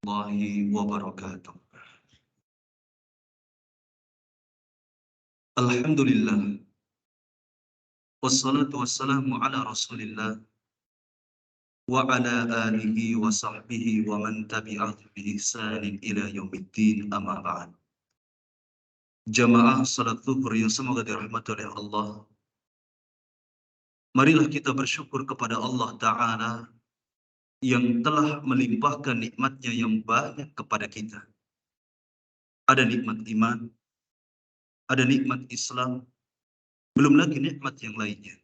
Warahmatullahi wabarakatuh. Alhamdulillah, wassalatu wassalamu ala Rasulillah wa ala alihi wa sahbihi wa man tabi'ahu bi ihsanin ila yaumiddin, amma ba'd. Jamaah salat zuhur yang semoga dirahmati oleh Allah. Marilah kita bersyukur kepada Allah Ta'ala yang telah melimpahkan nikmatnya yang banyak kepada kita. Ada nikmat iman, ada nikmat Islam, belum lagi nikmat yang lainnya.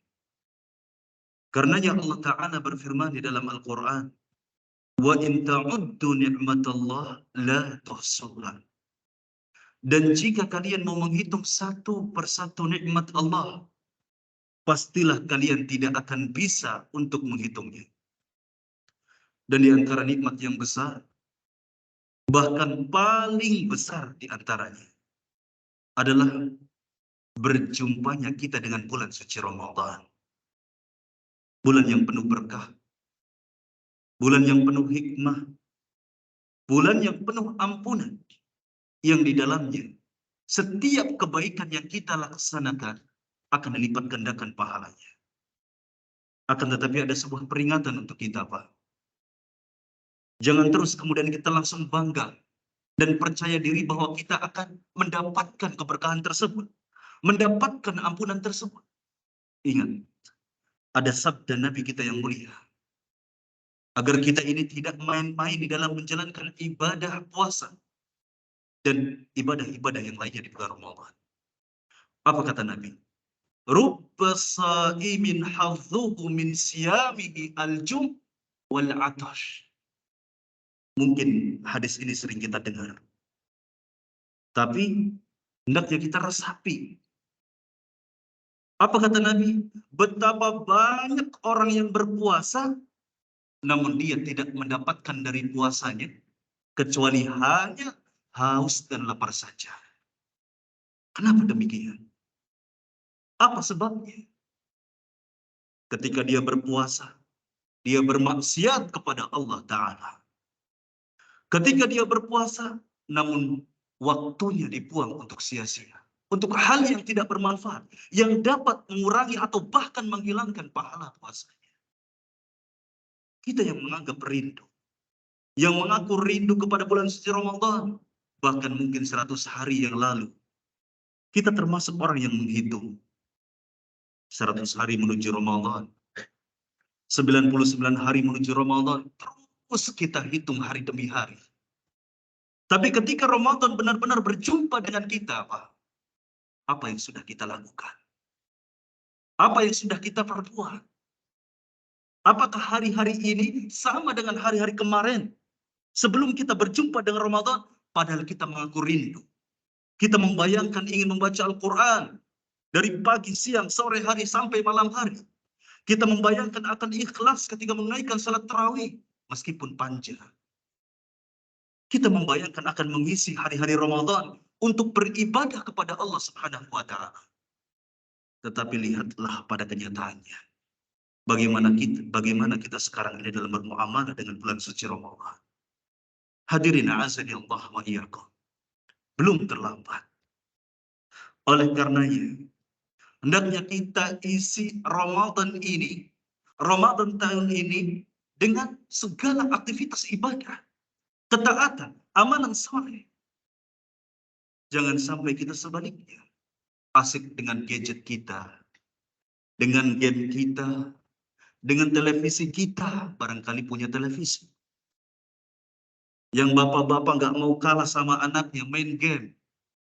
Karenanya Allah Ta'ala berfirman di dalam Al-Quran, wa in ta'uddu ni'matallah la tuhsuha. Dan jika kalian mau menghitung satu persatu nikmat Allah, pastilah kalian tidak akan bisa untuk menghitungnya. Dan di antara nikmat yang besar, bahkan paling besar di antaranya, adalah berjumpanya kita dengan bulan suci Ramadan. Bulan yang penuh berkah, bulan yang penuh hikmah, bulan yang penuh ampunan, yang di dalamnya setiap kebaikan yang kita laksanakan akan dilipat gandakan pahalanya. Akan tetapi ada sebuah peringatan untuk kita, Pak. Jangan terus kemudian kita langsung bangga dan percaya diri bahwa kita akan mendapatkan keberkahan tersebut, mendapatkan ampunan tersebut. Ingat, ada sabda Nabi kita yang mulia, agar kita ini tidak main-main di dalam menjalankan ibadah puasa dan ibadah-ibadah yang lainnya di bulan Ramadan. Apa kata Nabi? Rubba sa'imin hadzuhu min siyamihi al-jum' wal atash. Mungkin hadis ini sering kita dengar, tapi hendaknya kita resapi. Apa kata Nabi? Betapa banyak orang yang berpuasa, namun dia tidak mendapatkan dari puasanya, kecuali hanya haus dan lapar saja. Kenapa demikian? Apa sebabnya? Ketika dia berpuasa, dia bermaksiat kepada Allah Ta'ala. Ketika dia berpuasa, namun waktunya dibuang untuk sia-sia. Untuk hal yang tidak bermanfaat, yang dapat mengurangi atau bahkan menghilangkan pahala puasanya. Kita yang menganggap rindu, yang mengaku rindu kepada bulan suci Ramadan, bahkan mungkin 100 hari yang lalu, kita termasuk orang yang menghitung 100 hari menuju Ramadan, 99 hari menuju Ramadan, terus kita hitung hari demi hari. Tapi ketika Ramadan benar-benar berjumpa dengan kita, Pak, apa yang sudah kita lakukan? Apa yang sudah kita perbuat? Apakah hari-hari ini sama dengan hari-hari kemarin? Sebelum kita berjumpa dengan Ramadan, padahal kita mengaku rindu. Kita membayangkan ingin membaca Al-Quran dari pagi, siang, sore hari, sampai malam hari. Kita membayangkan akan ikhlas ketika menunaikan salat tarawih, meskipun panjang. Kita membayangkan akan mengisi hari-hari Ramadan untuk beribadah kepada Allah Subhanahu wa Ta'ala. Tetapi lihatlah pada kenyataannya, bagaimana kita sekarang ini dalam bermuamalah dengan bulan suci Ramadan. Hadirin a'azani Allah wa iyyakum. Belum terlambat. Oleh karenanya, hendaknya kita isi Ramadan ini, Ramadan tahun ini, dengan segala aktivitas ibadah, ketaatan, amalan saleh. Jangan sampai kita sebaliknya, asik dengan gadget kita, dengan game kita, dengan televisi kita, barangkali punya televisi. Yang bapak-bapak nggak mau kalah sama anaknya main game,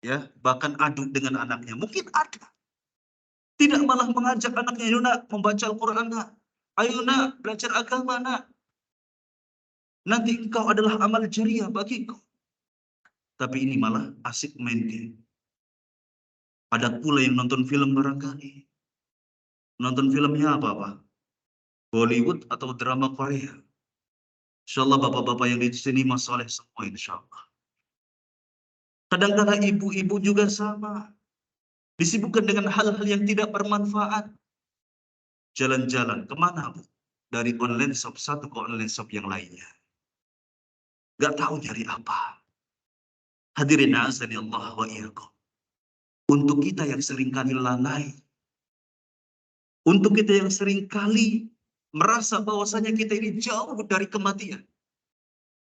ya, bahkan adu dengan anaknya. Mungkin ada. Tidak malah mengajak anaknya, ayo nak membaca Al-Quran nak, ayo nak belajar agama nak. Nanti engkau adalah amal jariah bagiku. Tapi ini malah asik main game. Ada pula yang nonton film barangkali. Nonton filmnya apa, Pak? Bollywood atau drama Korea. Insyaallah bapak-bapak yang di sini masoleh semua insyaallah. Kadang-kadang ibu-ibu juga sama. Disibukkan dengan hal-hal yang tidak bermanfaat. Jalan-jalan kemana, Bu? Dari online shop satu ke online shop yang lainnya. Gak tahu nyari apa. Hadirin azani Allah wa iyyakum. Untuk kita yang seringkali lalai, untuk kita yang seringkali merasa bahwasanya kita ini jauh dari kematian,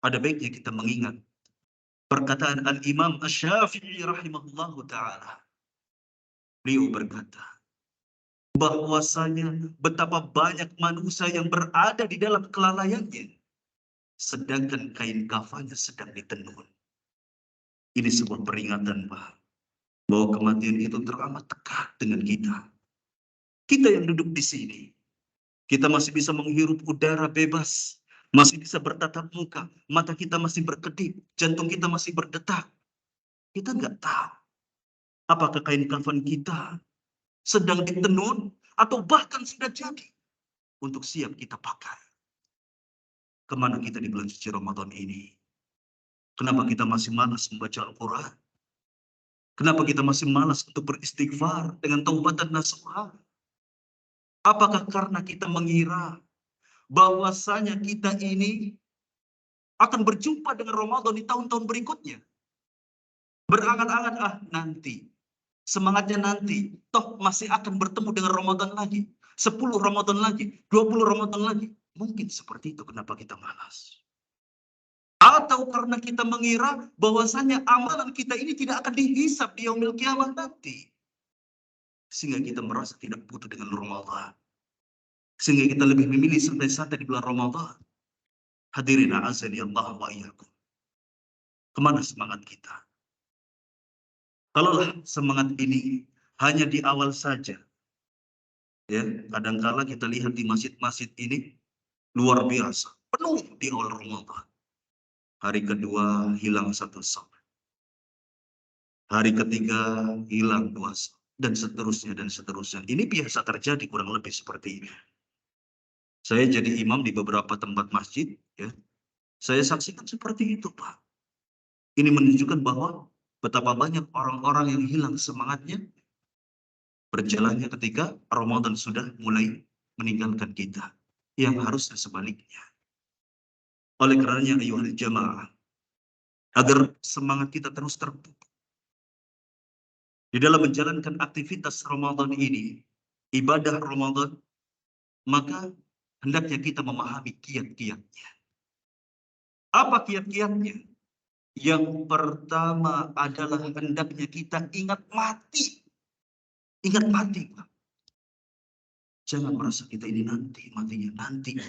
ada baiknya kita mengingat perkataan Al-Imam Asy-Syafi'i rahimahullahu taala. Beliau berkata, bahwasanya betapa banyak manusia yang berada di dalam kelalaiannya, sedangkan kain kafannya sedang ditenun. Ini sebuah peringatan, Pak, bahwa kematian itu teramat dekat dengan kita. Kita yang duduk di sini, kita masih bisa menghirup udara bebas, masih bisa bertatap muka, mata kita masih berkedip, jantung kita masih berdetak. Kita nggak tahu apakah kain kafan kita sedang ditenun atau bahkan sudah jadi untuk siap kita pakai. Kemana kita di bulan suci Ramadan ini? Kenapa kita masih malas membaca Al-Quran? Kenapa kita masih malas untuk beristighfar dengan taubat dan nasuha? Apakah karena kita mengira bahwasanya kita ini akan berjumpa dengan Ramadan di tahun-tahun berikutnya? Berangan-angan, nanti. Semangatnya nanti. Toh masih akan bertemu dengan Ramadan lagi. 10 Ramadan lagi. 20 Ramadan lagi. Mungkin seperti itu kenapa kita malas. Atau karena kita mengira bahwasanya amalan kita ini tidak akan dihisab di yaumil kiamat nanti. Sehingga kita merasa tidak butuh dengan Ramadan. Sehingga kita lebih memilih santai-santai di bulan Ramadan. Hadirin a'azani Allah wa iyyakum. Kemana semangat kita? Kalaulah semangat ini hanya di awal saja, ya, kadangkala kita lihat di masjid-masjid ini luar biasa, penuh di awal Ramadan. Hari kedua hilang satu saf. Hari ketiga hilang 2 saf. Dan seterusnya dan seterusnya. Ini biasa terjadi kurang lebih seperti ini. Saya jadi imam di beberapa tempat masjid, ya. Saya saksikan seperti itu, Pak. Ini menunjukkan bahwa betapa banyak orang-orang yang hilang semangatnya berjalannya ketika Ramadan sudah mulai meninggalkan kita. Yang harusnya sebaliknya. Oleh karenanya, ayuhal jamaah, agar semangat kita terus terpupuk di dalam menjalankan aktivitas Ramadan ini, ibadah Ramadan, maka hendaknya kita memahami kiat-kiatnya. Apa kiat-kiatnya? Yang pertama adalah hendaknya kita ingat mati. Ingat mati, Pak. Jangan merasa kita ini nanti matinya, nantinya.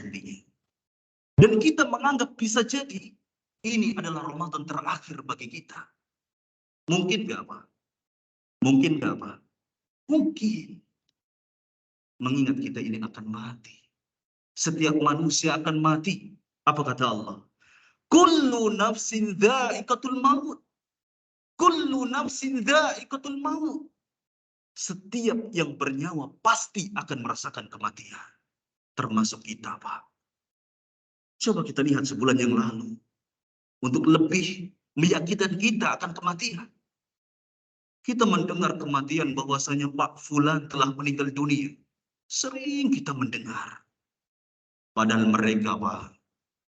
Dan kita menganggap bisa jadi ini adalah Ramadan terakhir bagi kita. Mungkin nggak, Pak? Mungkin nggak, Pak? Mungkin. Mengingat kita ini akan mati. Setiap manusia akan mati. Apa kata Allah? Kullu nafsin dha'iqatul maut. Kullu nafsin dha'iqatul maut. Setiap yang bernyawa pasti akan merasakan kematian. Termasuk kita, Pak. Coba kita lihat sebulan yang lalu. Untuk lebih meyakinkan kita akan kematian. Kita mendengar kematian bahwasanya Pak Fulan telah meninggal dunia. Sering kita mendengar. Padahal mereka, Pak,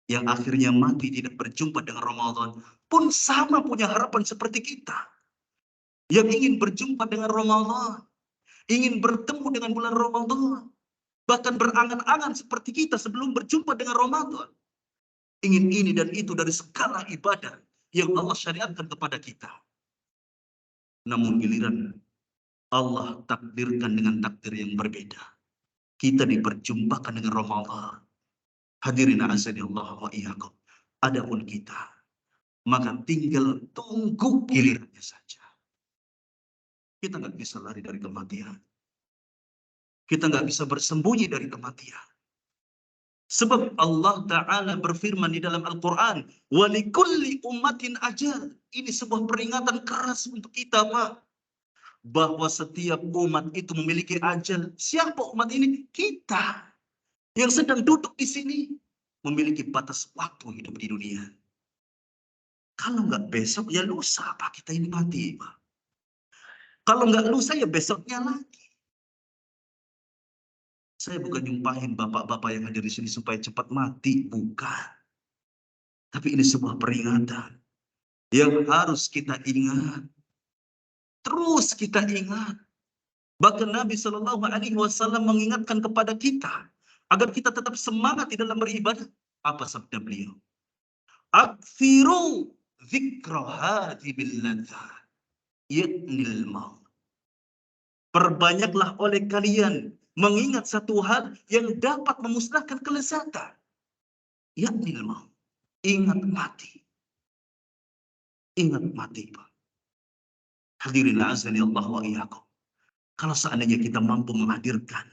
yang akhirnya mati tidak berjumpa dengan Ramadan, pun sama punya harapan seperti kita. Yang ingin berjumpa dengan Ramadan, ingin bertemu dengan bulan Ramadan, bahkan berangan-angan seperti kita sebelum berjumpa dengan Ramadan. Ingin ini dan itu dari segala ibadah yang Allah syariatkan kepada kita. Namun giliran Allah takdirkan dengan takdir yang berbeda. Kita diperjumpakan dengan Ramadan. Hadirin azani Allah wa iyyakum. Adapun kita, maka tinggal tunggu gilirannya saja. Kita nggak bisa lari dari kematian. Kita nggak bisa bersembunyi dari kematian. Sebab Allah Ta'ala berfirman di dalam Al-Quran, وَلِكُلِّ ummatin ajal. Ini sebuah peringatan keras untuk kita, Pak. Bahwa setiap umat itu memiliki ajal. Siapa umat ini? Kita. Yang sedang duduk di sini. Memiliki batas waktu hidup di dunia. Kalau nggak besok, ya lusa, Pak. Kita ini mati, Pak. Kalau nggak lusa, ya besoknya lagi. Saya bukan nyumpahin bapak-bapak yang hadir di sini supaya cepat mati. Bukan. Tapi ini sebuah peringatan yang harus kita ingat. Terus kita ingat. Bahkan Nabi Shallallahu Alaihi Wasallam mengingatkan kepada kita agar kita tetap semangat di dalam beribadah. Apa sabda beliau? Akfiru dzikra hadhihi ladzat yaknil maut. Perbanyaklah oleh kalian mengingat satu hal yang dapat memusnahkan kelezatan. Yaknil maut. Ingat mati. Ingat mati, Pak. Hadirin azani Allah wa iyyakum. Kalau seandainya kita mampu menghadirkan,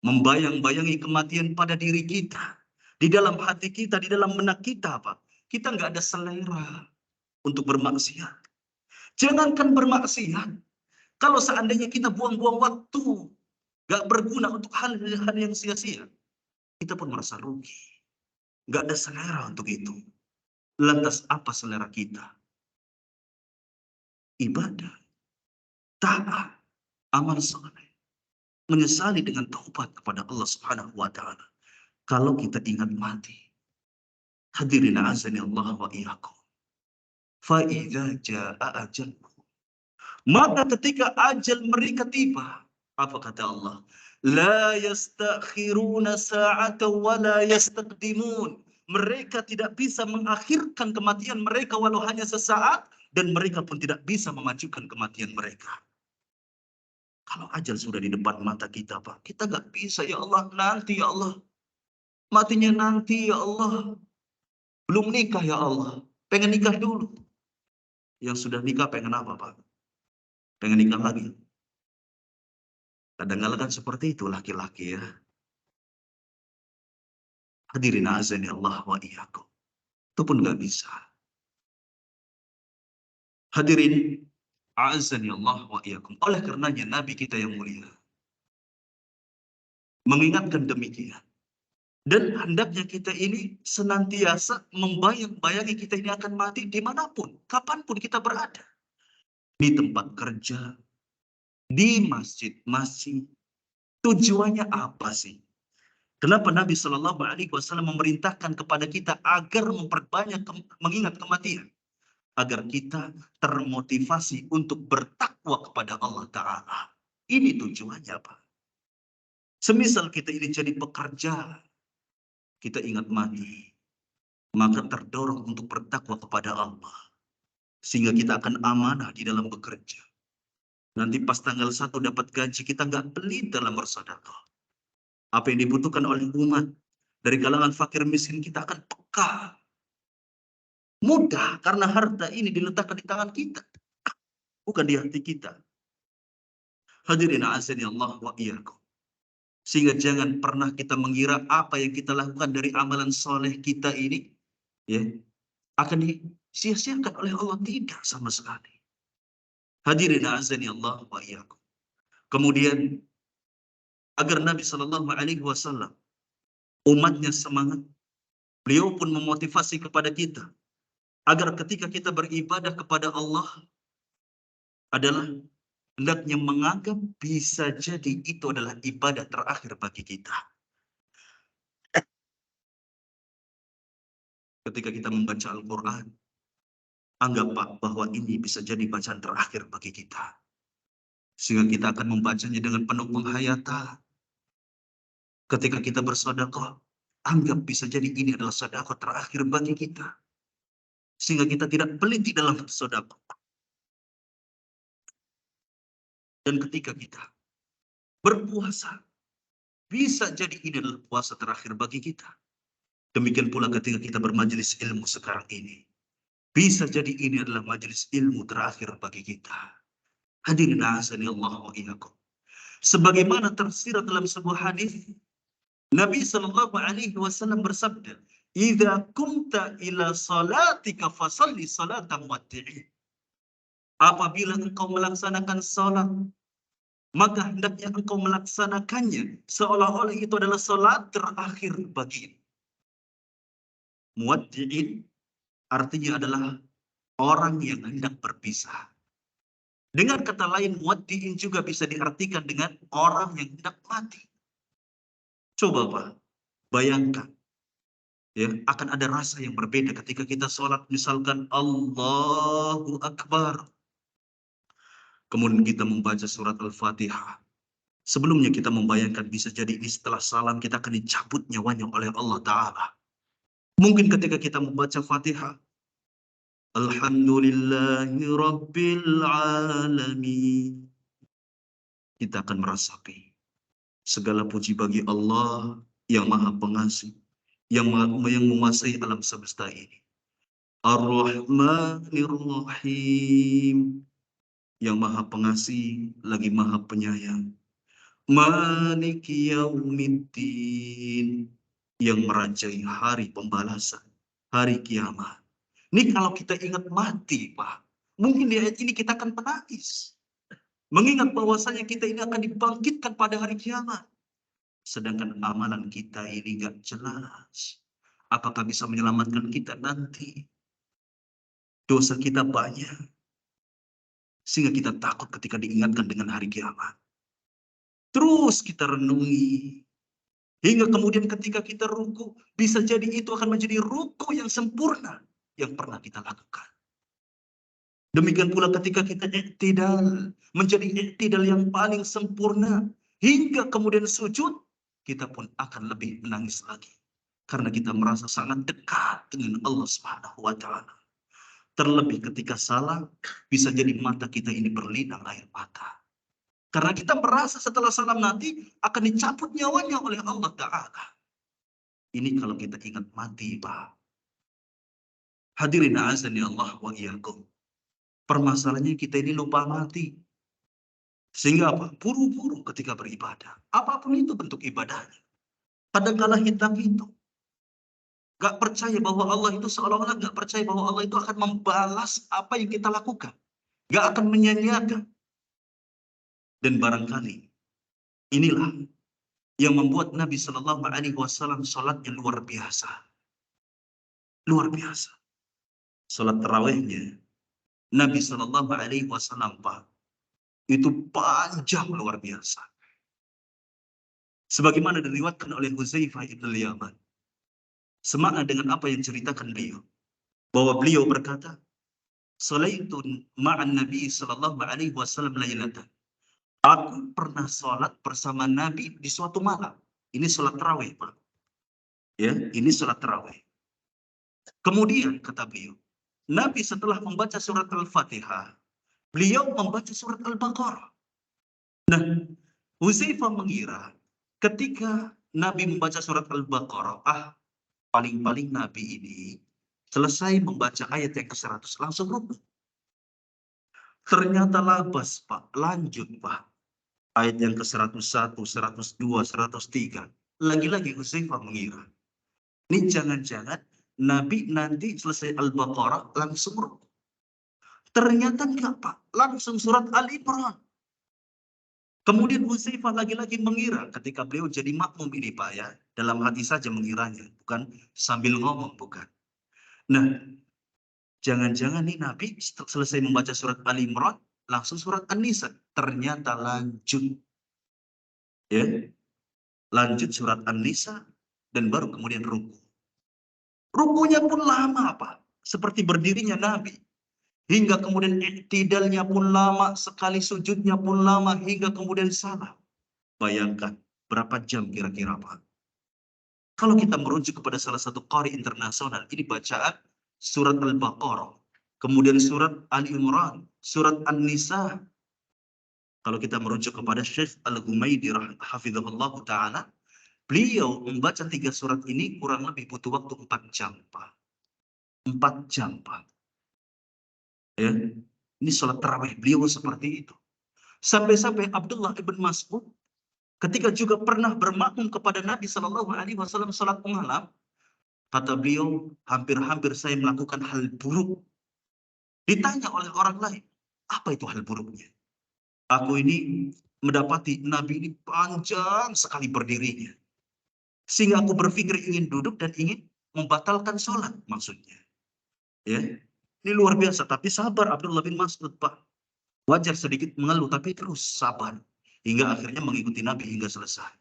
membayang-bayangi kematian pada diri kita, di dalam hati kita, di dalam benak kita, Pak, kita nggak ada selera untuk bermaksiat. Jangankan bermaksiat, kalau seandainya kita buang-buang waktu, nggak berguna untuk hal-hal yang sia-sia, kita pun merasa rugi. Nggak ada selera untuk itu. Lantas apa selera kita? Ibadah, taat, amal saleh, menyesali dengan taubat kepada Allah Subhanahu wa taala. Kalau kita ingat mati, hadirin azani Allah wa iyyakum. Fa idza jaa ajal, maka ketika ajal mereka tiba, apa kata Allah? La yastakhiruna sa'atan wa la yastaqdimun. Mereka tidak bisa mengakhirkan kematian mereka walau hanya sesaat, dan mereka pun tidak bisa memajukan kematian mereka. Kalau ajal sudah di depan mata kita, Pak, kita nggak bisa, ya Allah, nanti ya Allah. Matinya nanti ya Allah. Belum nikah ya Allah. Pengen nikah dulu. Yang sudah nikah pengen apa, Pak? Pengen nikah lagi. Kadang-kadang kan seperti itu laki-laki ya. Hadirin azani Allah wa iyyakum. Itu pun nggak bisa. Hadirin azani Allah wa iyyakum. Oleh karenanya Nabi kita yang mulia mengingatkan demikian. Dan hendaknya kita ini senantiasa membayang-bayangi kita ini akan mati dimanapun, kapanpun kita berada. Di tempat kerja, di masjid-masjid. Tujuannya apa sih? Kenapa Nabi Shallallahu Alaihi Wasallam memerintahkan kepada kita agar memperbanyak mengingat kematian? Agar kita termotivasi untuk bertakwa kepada Allah Ta'ala. Ini tujuannya, Pak. Semisal kita ini jadi pekerja, kita ingat mati, maka terdorong untuk bertakwa kepada Allah. Sehingga kita akan amanah di dalam bekerja. Nanti pas tanggal 1 dapat gaji, kita nggak pelit dalam bersedekah. Apa yang dibutuhkan oleh umat, dari kalangan fakir miskin, kita akan peka. Mudah, karena harta ini diletakkan di tangan kita, bukan di hati kita. Hadirin azani Allah wa iyyakum. Sehingga jangan pernah kita mengira apa yang kita lakukan dari amalan soleh kita ini ya akan disia-siakan oleh Allah. Tidak sama sekali. Hadirin azani Allah wa iyyakum. Kemudian agar Nabi Shallallahu Alaihi Wasallam umatnya semangat, beliau pun memotivasi kepada kita agar ketika kita beribadah kepada Allah adalah hendaknya menganggap bisa jadi itu adalah ibadah terakhir bagi kita. Ketika kita membaca Al-Quran, anggap Pak bahwa ini bisa jadi bacaan terakhir bagi kita. Sehingga kita akan membacanya dengan penuh penghayatan. Ketika kita bersedekah, anggap bisa jadi ini adalah sedekah terakhir bagi kita. Sehingga kita tidak pelit di dalam sedekah. Dan ketika kita berpuasa, bisa jadi ini adalah puasa terakhir bagi kita. Demikian pula ketika kita bermajelis ilmu sekarang ini. Bisa jadi ini adalah majelis ilmu terakhir bagi kita. Hadirin azani Allah wa iyyakum. Sebagaimana tersirat dalam sebuah hadis, Nabi Shallallahu Alaihi Wasallam bersabda, "Idza kumta ila salatika fasalli salatan muwaddi'in." Apabila engkau melaksanakan salat, maka hendaknya engkau melaksanakannya seolah-olah itu adalah salat terakhir bagimu. Muwaddi'in artinya adalah orang yang hendak berpisah. Dengan kata lain, muwaddi'in juga bisa diartikan dengan orang yang hendak mati. Coba Pak, bayangkan. Ya, akan ada rasa yang berbeda ketika kita sholat, misalkan Allahu Akbar. Kemudian kita membaca surat Al-Fatihah. Sebelumnya kita membayangkan bisa jadi ini setelah salam kita akan dicabut nyawanya oleh Allah Ta'ala. Mungkin ketika kita membaca Fatihah, Alhamdulillahi Rabbil Alamin. Kita akan merasapi segala puji bagi Allah yang Maha Pengasih, yang menguasai alam semesta ini. Ar-Rahmanir Rahim, yang Maha Pengasih lagi Maha Penyayang. Maliki Yaumiddin, yang merajai hari pembalasan, hari kiamat. Ini kalau kita ingat mati, Pak, mungkin di ayat ini kita akan menangis. Mengingat bahwasanya kita ini akan dibangkitkan pada hari kiamat. Sedangkan amalan kita ini gak jelas. Apakah bisa menyelamatkan kita nanti? Dosa kita banyak. Sehingga kita takut ketika diingatkan dengan hari kiamat. Terus kita renungi. Hingga kemudian ketika kita ruku, bisa jadi itu akan menjadi ruku yang sempurna yang pernah kita lakukan. Demikian pula ketika kita iktidal, menjadi iktidal yang paling sempurna. Hingga kemudian sujud, kita pun akan lebih menangis lagi. Karena kita merasa sangat dekat dengan Allah Subhanahu wa Ta'ala. Terlebih ketika salah, bisa jadi mata kita ini berlinang air mata. Karena kita merasa setelah salam nanti akan dicabut nyawanya oleh Allah Ta'ala. Ini kalau kita ingat mati, Pak. Hadirin azani Allah wa iyyakum. Permasalahannya kita ini lupa mati. Sehingga apa? Buru-buru ketika beribadah. Apapun itu bentuk ibadahnya. Kadang-kala hitam itu. Gak percaya bahwa Allah itu seolah-olah gak percaya bahwa Allah itu akan membalas apa yang kita lakukan. Gak akan menyanyiakan. Dan barangkali inilah yang membuat Nabi Shallallahu Alaihi Wasallam sholatnya luar biasa. Luar biasa. Sholat tarawihnya Nabi Shallallahu Alaihi Wasallam, Pak, itu panjang luar biasa. Sebagaimana diriwayatkan oleh Hudzaifah ibn Yaman. Semakna dengan apa yang ceritakan beliau. Bahwa beliau berkata, Salaitu ma'an Nabi Sallallahu Alaihi Wasallam lailatan. Aku pernah sholat bersama Nabi di suatu malam. Ini sholat tarawih, Pak. Ya, ini sholat tarawih. Kemudian kata beliau, Nabi setelah membaca surat Al-Fatihah, beliau membaca surat Al-Baqarah. Nah, Hudzaifah mengira ketika Nabi membaca surat Al-Baqarah, paling-paling Nabi ini selesai membaca ayat yang ke-100 langsung rukuk. Ternyata labas, Pak, lanjut, Pak. Ayat yang ke-101, 102, 103. Lagi-lagi Hudzaifah mengira, ini jangan-jangan Nabi nanti selesai Al-Baqarah langsung rukuk. Ternyata enggak, Pak, langsung surat Al-Imran. Kemudian Hudzaifah lagi-lagi mengira ketika beliau jadi makmum ini, Pak, ya, dalam hati saja mengiranya, bukan sambil ngomong, bukan. Nah, jangan-jangan nih Nabi selesai membaca surat Ali Imran, langsung surat An-Nisa. Ternyata lanjut. Ya, lanjut surat An-Nisa dan baru kemudian ruku. Rukunya pun lama, Pak. Seperti berdirinya Nabi. Hingga kemudian iktidalnya pun lama, sekali sujudnya pun lama, hingga kemudian salah. Bayangkan berapa jam kira-kira, Pak. Kalau kita merujuk kepada salah satu qari internasional, ini bacaan surat Al-Baqarah, kemudian surat Ali Imran, surat An-Nisa. Kalau kita merujuk kepada Syekh Al-Humaydi hafizahullah ta'ala, beliau membaca 3 surat ini kurang lebih butuh waktu 4 jam, Pak. 4 jam, Pak. Ya, ini sholat tarawih beliau seperti itu. Sampai-sampai Abdullah ibn Mas'ud ketika juga pernah bermakmum kepada Nabi Shallallahu Alaihi Wasallam sholat malam, kata beliau, hampir-hampir saya melakukan hal buruk. Ditanya oleh orang lain, apa itu hal buruknya? Aku ini mendapati Nabi ini panjang sekali berdirinya. Sehingga aku berpikir ingin duduk dan ingin membatalkan sholat maksudnya. Ya, ini luar biasa. Tapi sabar Abdullah bin Mas'ud, Pak. Wajar sedikit mengeluh, tapi terus sabar. Hingga akhirnya mengikuti Nabi hingga selesai.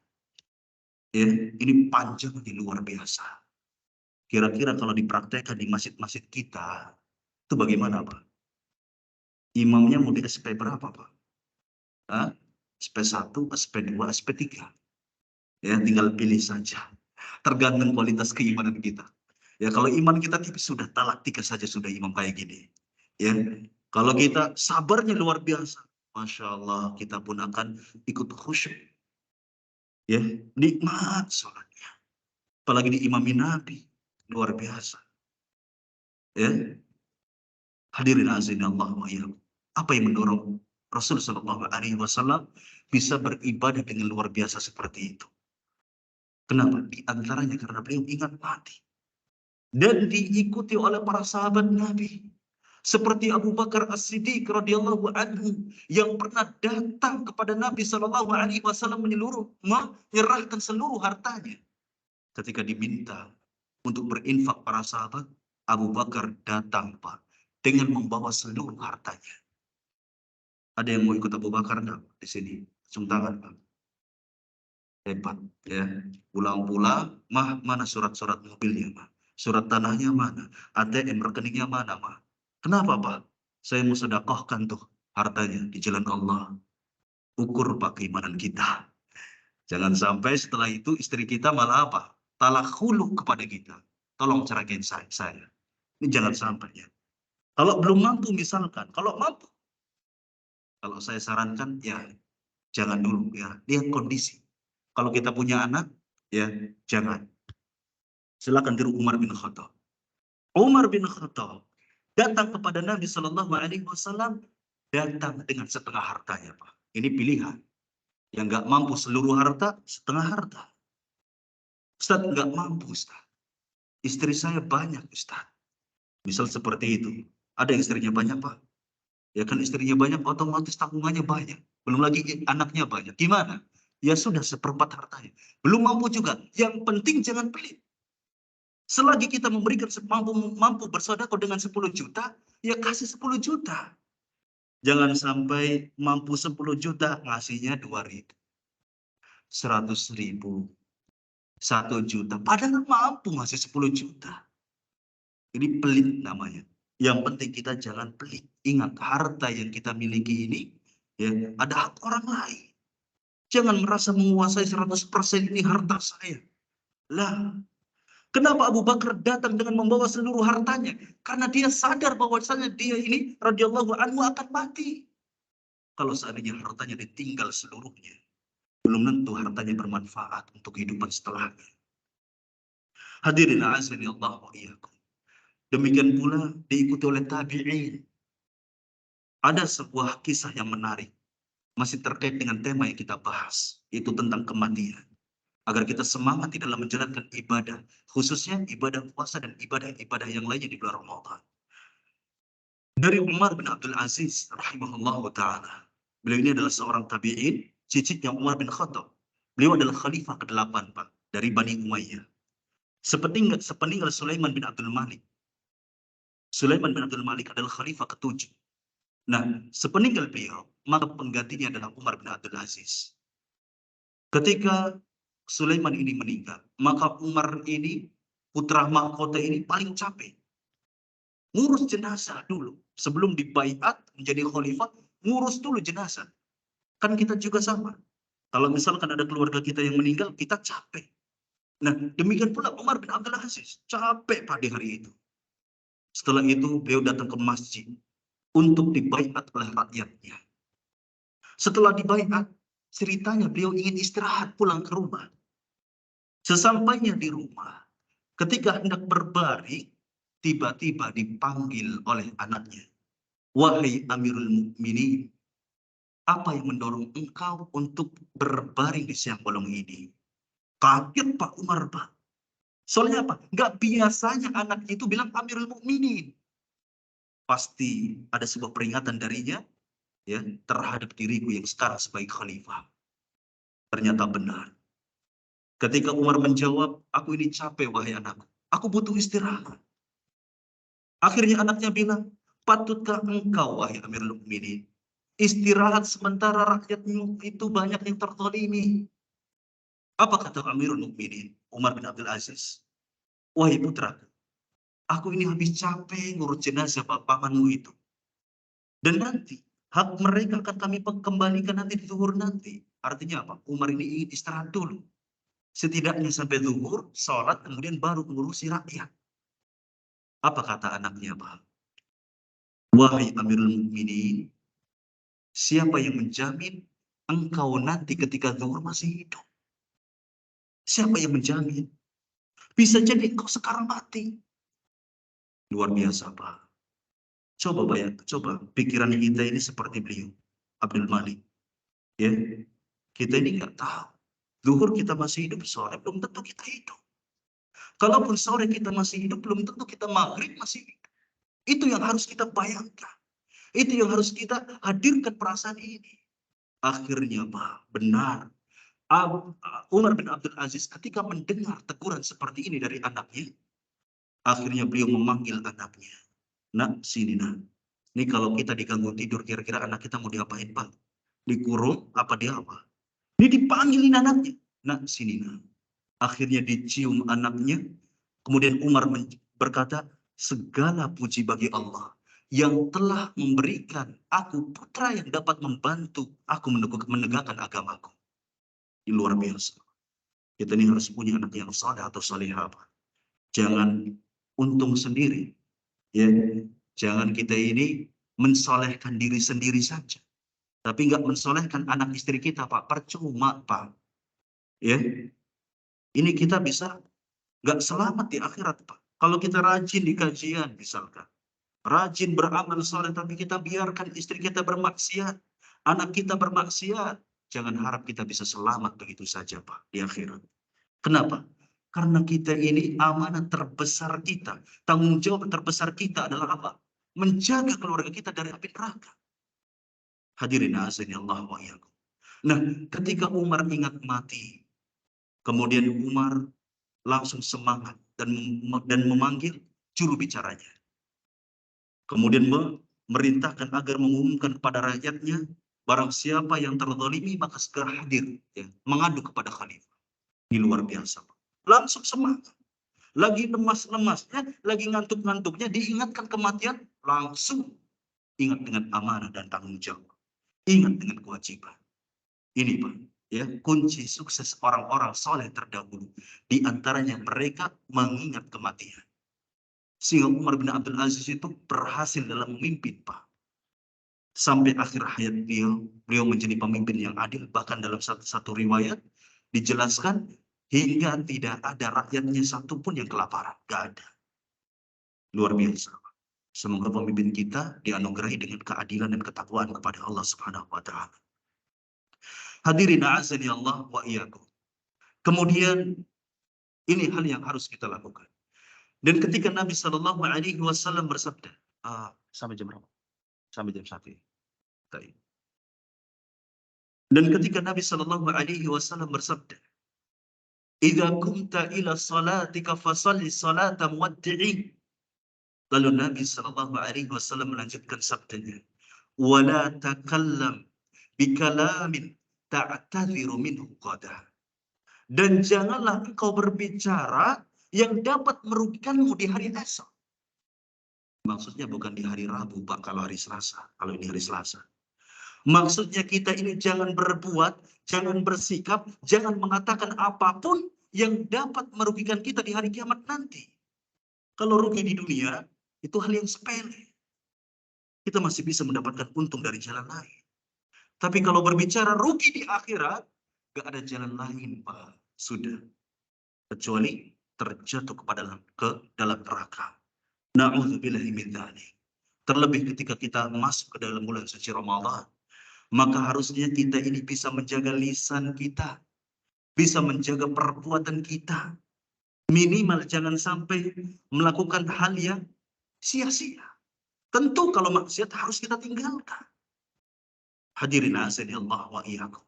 Ya, ini panjang, ini luar biasa. Kira-kira kalau dipraktekkan di masjid-masjid kita, itu bagaimana, Pak? Imamnya mau di SP berapa, Pak? Hah? SP1, SP2, SP3. Ya, tinggal pilih saja. Tergantung kualitas keimanan kita. Ya, kalau iman kita tipis sudah talak 3 saja sudah imam kayak gini. Ya, kalau kita sabarnya luar biasa, Masya Allah, kita pun akan ikut khusyuk. Ya, nikmat sholatnya. Apalagi diimami Nabi, luar biasa. Ya, hadirin azin Allah wa iyyakum. Apa yang mendorong Rasul Shallallahu Alaihi Wasallam bisa beribadah dengan luar biasa seperti itu? Kenapa? Di antaranya karena beliau ingat mati. Dan diikuti oleh para sahabat Nabi. Seperti Abu Bakar As-Siddiq radhiyallahu anhu yang pernah datang kepada Nabi Shallallahu Alaihi Wasallam menyerahkan seluruh hartanya. Ketika diminta untuk berinfak para sahabat, Abu Bakar datang, Pak, dengan membawa seluruh hartanya. Ada yang mau ikut Abu Bakar enggak di sini? Cium tangan, Pak. Hebat, ya. Pulang-pulang, mana surat-surat mobilnya, Pak? Surat tanahnya mana? ATM rekeningnya mana, Pak? Kenapa, Pak? Saya mau sedekahkan tuh hartanya di jalan Allah. Ukur, Pak, keimanan kita. Jangan sampai setelah itu istri kita malah apa? Talak hulu kepada kita. Tolong ceraikan saya. Ini jangan sampai ya. Kalau belum mampu misalkan, kalau mampu, kalau saya sarankan ya jangan dulu ya. Lihat kondisi. Kalau kita punya anak, ya jangan. Silakan tiru Umar bin Khattab. Umar bin Khattab datang kepada Nabi Shallallahu Alaihi Wasallam, datang dengan setengah hartanya, Pak. Ini pilihan. Yang nggak mampu seluruh harta, setengah harta. Ustaz nggak mampu, Ustaz. Istri saya banyak, Ustaz. Misal seperti itu. Ada yang istrinya banyak, Pak. Ya kan istrinya banyak, otomatis tanggungannya banyak. Belum lagi anaknya banyak. Gimana? Ya sudah seperempat hartanya. Belum mampu juga. Yang penting jangan pelit. Selagi kita memberikan mampu bersedekah dengan 10 juta, ya kasih 10 juta. Jangan sampai mampu 10 juta, ngasihnya 2.000. 100.000. 1 juta. Padahal mampu ngasih 10 juta. Ini pelit namanya. Yang penting kita jangan pelit. Ingat, harta yang kita miliki ini, ya, ada hak orang lain. Jangan merasa menguasai 100% ini harta saya. Lah, kenapa Abu Bakar datang dengan membawa seluruh hartanya? Karena dia sadar bahwasanya dia ini radhiyallahu anhu akan mati. Kalau seandainya hartanya ditinggal seluruhnya, belum tentu hartanya bermanfaat untuk kehidupan setelahnya. Hadirin azani Allah wa iyyakum. Demikian pula diikuti oleh tabi'in. Ada sebuah kisah yang menarik, masih terkait dengan tema yang kita bahas, yaitu tentang kematian. Agar kita semangat di dalam menjalankan ibadah, khususnya ibadah puasa dan ibadah-ibadah yang lainnya di bulan Ramadan. Dari Umar bin Abdul Aziz rahimahullah ta'ala. Beliau ini adalah seorang tabi'in, cicitnya Umar bin Khattab. Beliau adalah khalifah ke-8, Pak, dari Bani Umayyah. Sepeninggal Sulaiman bin Abdul Malik. Sulaiman bin Abdul Malik adalah khalifah ke-7. Nah, sepeninggal beliau, maka penggantinya adalah Umar bin Abdul Aziz. Ketika Sulaiman ini meninggal, maka Umar ini, putra mahkota ini paling capek. Ngurus jenazah dulu. Sebelum dibaiat menjadi khalifah, ngurus dulu jenazah. Kan kita juga sama. Kalau misalkan ada keluarga kita yang meninggal, kita capek. Nah, demikian pula Umar bin Abdul Aziz. Capek pada hari itu. Setelah itu, beliau datang ke masjid untuk dibaiat oleh rakyatnya. Setelah dibaiat, ceritanya beliau ingin istirahat pulang ke rumah. Sesampainya di rumah, ketika hendak berbaring, tiba-tiba dipanggil oleh anaknya. Wahai Amirul Mukminin, apa yang mendorong engkau untuk berbaring di siang bolong ini? Kaget Pak Umar, Pak. Soalnya apa? Nggak biasanya anak itu bilang Amirul Mukminin. Pasti ada sebuah peringatan darinya, ya, terhadap diriku yang sekarang sebagai khalifah. Ternyata benar. Ketika Umar menjawab, aku ini capek wahai anakku. Aku butuh istirahat. Akhirnya anaknya bilang, patutkah engkau wahai Amirul Mukminin istirahat sementara rakyatmu itu banyak yang tertolimi? Apa kata Amirul Mukminin Umar bin Abdul Aziz? wahai putraku, aku ini habis capek ngurus jenazah pamanmu itu. Dan nanti hak mereka akan kami kembalikan nanti di zuhur nanti. Artinya apa? Umar ini ingin istirahat dulu. Setidaknya sampai zuhur, sholat, kemudian baru mengurusi rakyat. Apa kata anaknya, Pak? Wahai Amirul Mukminin, siapa yang menjamin engkau nanti ketika zuhur masih hidup? Siapa yang menjamin? Bisa jadi engkau sekarang mati. Luar biasa, Pak. Coba bayang, coba pikiran kita ini seperti beliau, Abdul Malik. Ya, kita ini nggak tahu. Zuhur kita masih hidup, sore belum tentu kita hidup. Kalaupun sore kita masih hidup, belum tentu kita maghrib masih hidup. Itu yang harus kita bayangkan. Itu yang harus kita hadirkan perasaan ini. Akhirnya, Pak, benar. Umar bin Abdul Aziz ketika mendengar teguran seperti ini dari anaknya, akhirnya beliau memanggil anaknya. Nak, sini nak. Ini kalau kita diganggu tidur, kira-kira anak kita mau diapain, Pak? Dikurung, apa dia apa? Ini dipanggilin anaknya. Nak, sini nak. Akhirnya dicium anaknya. Kemudian Umar berkata, segala puji bagi Allah yang telah memberikan aku putra yang dapat membantu aku menegakkan agamaku. Ini luar biasa. Kita ini harus punya anak yang saleh atau salihah. Jangan untung sendiri. Ya, jangan kita ini mensolehkan diri sendiri saja. Tapi nggak mensolehkan anak istri kita, Pak. Percuma, Pak. Ya, ini kita bisa nggak selamat di akhirat, Pak. Kalau kita rajin di kajian, misalkan. Rajin beramal soleh, tapi kita biarkan istri kita bermaksiat. Anak kita bermaksiat. Jangan harap kita bisa selamat begitu saja, Pak, di akhirat. Kenapa? Karena kita ini amanah terbesar kita. Tanggung jawab terbesar kita adalah apa? Menjaga keluarga kita dari api neraka. Hadirin azani Allah wa iyyakum. Nah, ketika Umar ingat mati, kemudian Umar langsung semangat dan memanggil juru bicaranya. Kemudian memerintahkan agar mengumumkan kepada rakyatnya, barang siapa yang terzalimi maka segera hadir, ya, mengadu kepada khalifah. Ini luar biasa. Langsung semangat. Lagi lemas-lemasnya, lagi ngantuk-ngantuknya, diingatkan kematian, langsung ingat dengan amanah dan tanggung jawab. Ingat dengan kewajiban. Ini, Pak, ya, kunci sukses orang-orang soleh terdahulu. Di antaranya mereka mengingat kematian. Sehingga Umar bin Abdul Aziz itu berhasil dalam memimpin, Pak. Sampai akhir hayat beliau menjadi pemimpin yang adil. Bahkan dalam satu riwayat dijelaskan hingga tidak ada rakyatnya satupun yang kelaparan. Gak ada. Luar biasa. Semoga pemimpin kita dianugerahi dengan keadilan dan ketakwaan kepada Allah Subhanahu wa Ta'ala. Hadirin a'azani Allah wa iyyakum. Kemudian ini hal yang harus kita lakukan. Dan ketika Nabi Shallallahu Alaihi Wasallam bersabda, sampai jam berapa? Sampai jam 1. Dan ketika Nabi Shallallahu Alaihi Wasallam bersabda, "Idza kumta ila salatika fasalli salata muwaddi'in." Lalu Nabi Shallallahu Alaihi Wasallam melanjutkan sabdanya, "Wala takallam bikalamin ta'tadhiru minhu qadah." Dan janganlah engkau berbicara yang dapat merugikanmu di hari esok. Maksudnya bukan di hari Rabu, Pak, kalau hari Selasa. Kalau ini hari Selasa. Maksudnya kita ini jangan berbuat, jangan bersikap, jangan mengatakan apapun yang dapat merugikan kita di hari kiamat nanti. Kalau rugi di dunia, itu hal yang sepele. Kita masih bisa mendapatkan untung dari jalan lain. Tapi kalau berbicara rugi di akhirat, gak ada jalan lain, Pak. Sudah. Kecuali terjatuh ke dalam neraka. Na'udzubillahi min dzalik. Terlebih ketika kita masuk ke dalam bulan suci Ramadan, maka harusnya kita ini bisa menjaga lisan kita, bisa menjaga perbuatan kita. Minimal jangan sampai melakukan hal yang sia-sia. Tentu kalau maksiat harus kita tinggalkan. Hadirin azani Allah wa iyyakum.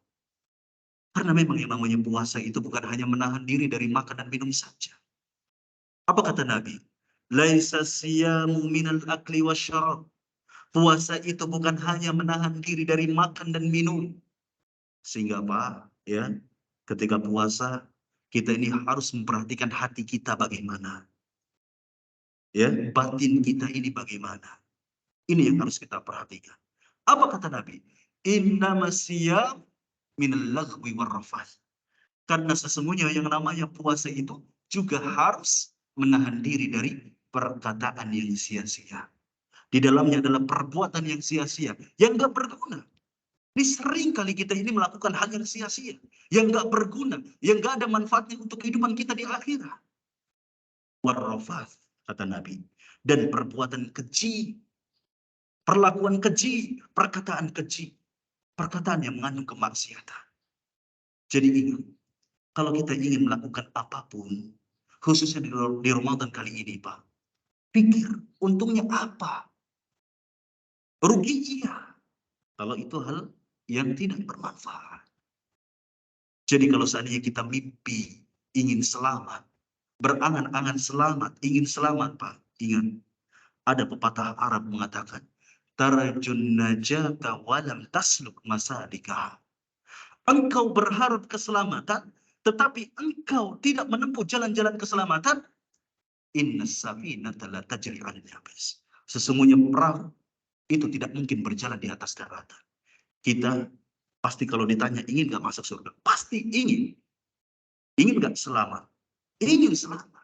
Karena memang yang namanya puasa itu bukan hanya menahan diri dari makan dan minum saja. Apa kata Nabi? Laisa siyamu minal akli wasyarab. Puasa itu bukan hanya menahan diri dari makan dan minum. Sehingga Pak, ya, ketika puasa kita ini harus memperhatikan hati kita bagaimana. Ya, batin kita ini bagaimana? Ini yang harus kita perhatikan. Apa kata Nabi? Innamas siyam minal laghwi warrafath. Karena sesungguhnya yang namanya puasa itu juga harus menahan diri dari perkataan yang sia-sia. Di dalamnya adalah perbuatan yang sia-sia, yang nggak berguna. Ini sering kali kita ini melakukan hal yang sia-sia, yang nggak berguna, yang nggak ada manfaatnya untuk kehidupan kita di akhirat. Warrafath, kata Nabi. Dan perbuatan keji, perlakuan keji, perkataan keji, perkataan yang mengandung kemaksiatan. Jadi ingat, kalau kita ingin melakukan apapun, khususnya di Ramadan kali ini, Pak, pikir untungnya apa? Rugi iya, kalau itu hal yang tidak bermanfaat. Jadi kalau seandainya kita mimpi ingin selamat, berangan-angan selamat, ingin selamat, Pak, ingat, ada pepatah Arab mengatakan, tarjun najata walam tasluk masalika. Engkau berharap keselamatan, tetapi engkau tidak menempuh jalan-jalan keselamatan. Inna safinata la tajri 'alal yabis. Sesungguhnya perahu itu tidak mungkin berjalan di atas daratan. Kita pasti kalau ditanya ingin nggak masuk surga, pasti ingin. Ingin nggak selamat? Ingin selamat.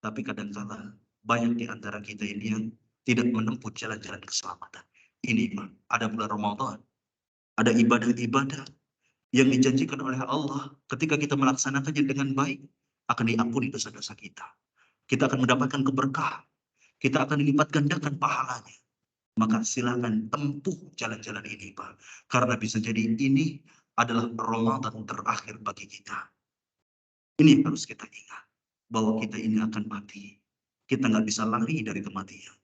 Tapi kadang-kala banyak di antara kita ini yang tidak menempuh jalan-jalan keselamatan. Ini Pak, ada bulan Ramadan, ada ibadah-ibadah yang dijanjikan oleh Allah ketika kita melaksanakannya dengan baik akan diampuni dosa-dosa kita. Kita akan mendapatkan keberkahan. Kita akan dilipat gandakan pahalanya. Maka silakan tempuh jalan-jalan ini, Pak. Karena bisa jadi ini adalah Ramadan terakhir bagi kita. Ini yang harus kita ingat. Bahwa kita ini akan mati. Kita nggak bisa lari dari kematian.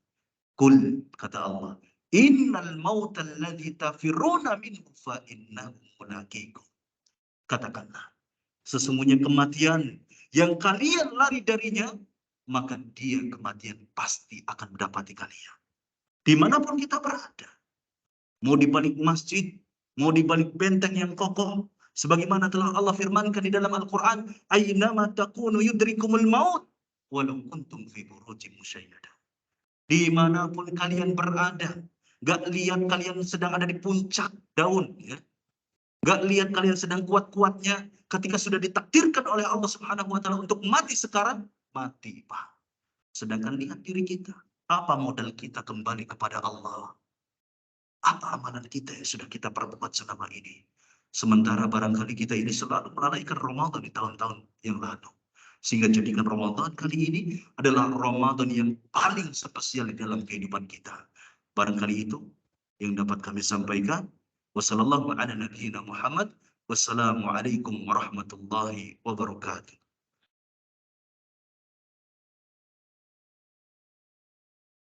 Kul, kata Allah. Innal mautal ladzi tafiruna minhu fa innahu mulaqikum. Katakanlah. Sesungguhnya kematian yang kalian lari darinya, maka dia kematian pasti akan mendapati kalian. Dimanapun kita berada. Mau di balik masjid, mau di balik benteng yang kokoh, sebagaimana telah Allah firmankan di dalam Al-Quran, Aynama takunu yudrikumul maut, walau kuntum fi burujim musyayyada. Dimanapun kalian berada, gak lihat kalian sedang ada di puncak daun, ya. Gak lihat kalian sedang kuat-kuatnya, ketika sudah ditakdirkan oleh Allah Subhanahu wa Ta'ala untuk mati sekarang, mati, Pak. Sedangkan lihat diri kita, apa modal kita kembali kepada Allah? Apa amalan kita yang sudah kita perbuat selama ini? Sementara barangkali kita ini selalu melalaikan Ramadan di tahun-tahun yang lalu. Sehingga jadikan Ramadan kali ini adalah Ramadan yang paling spesial di dalam kehidupan kita. Barangkali itu yang dapat kami sampaikan. Wassalamualaikum warahmatullahi wabarakatuh.